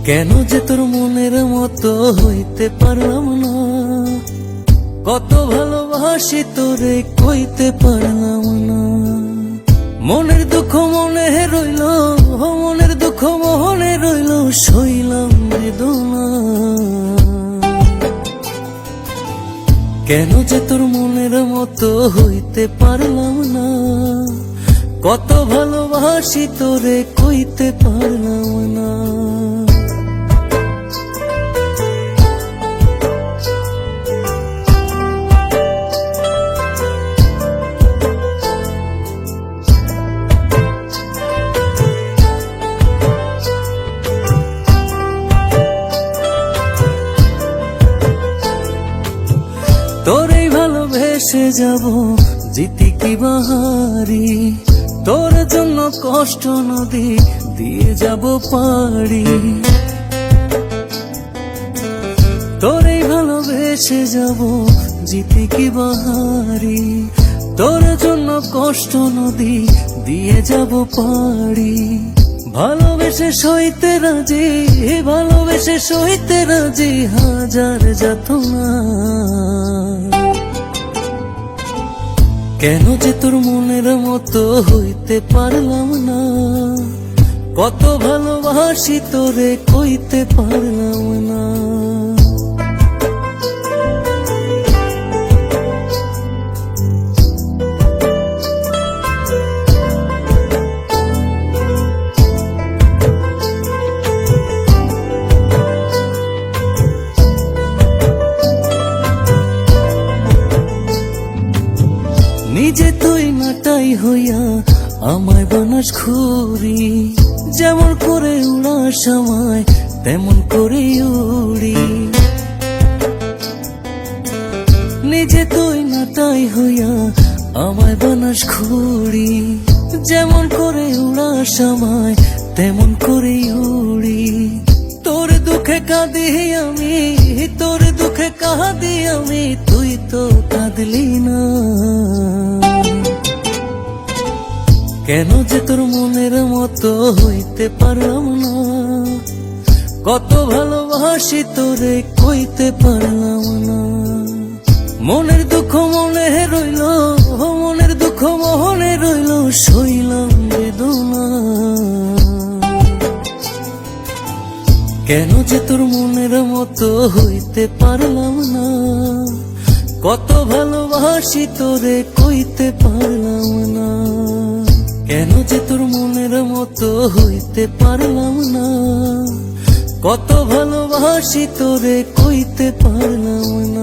কেন যে তোর মনের মতো হইতে পারলাম না, কত ভালোবাসি তোরে কইতে পারলাম না। মনের দুঃখ মনে রইল, মনের দুঃখ মনে রইল, সইলাম বেদনা। কেন যে তোর মনের মতো হইতে পারলাম না, কত ভালোবাসি তোরে কইতে পারলাম না। তোরেই ভালোবেসে যাব জিতি কি বাহারি, তোর জন্য কষ্ট নদী দিয়ে যাব পাড়ি। তোরেই ভালোবেসে যাব জিতি কি বাহারি, তোর জন্য কষ্ট নদী দিয়ে যাব পাড়ি। ভালোবেসে সইতে রাজি, ভালোবেসে সইতে রাজি হাজার যাতনা। কেন যে তোর মনের মতো হইতে পারলাম না, কত ভালোবাসি তোরে কইতে পারলাম না। নিজে তুই নাটাই হইয়া আমায় বানাস খুরি, যেমন করে উড়াস আমায় তেমন করে উড়ি। নিজে তুই নাটাই হইয়া আমায় বানাস খুরি, যেমন করে উড়াস আমায় তেমন করে উড়ি। তোর দুঃখে কাঁদি আমি, তোর দুঃখে কাঁদি আমি, তুই তো কাঁদলি না। কেন যে তোর মনের মতো হইতে পারলাম না, কত ভালোবাসি তোরে কইতে পারলাম না। মনের দুঃখ মনে রইল, মনের দুঃখ মনে রইল, সইলাম বেদনা। কেন যে তোর মনের মতো হইতে পারলাম না, কত ভালোবাসি তোরে কইতে পারলাম না। কেন যে তোর মনের মতো হইতে পারলাম না, কত ভালোবাসি তোরে কইতে পারলাম না।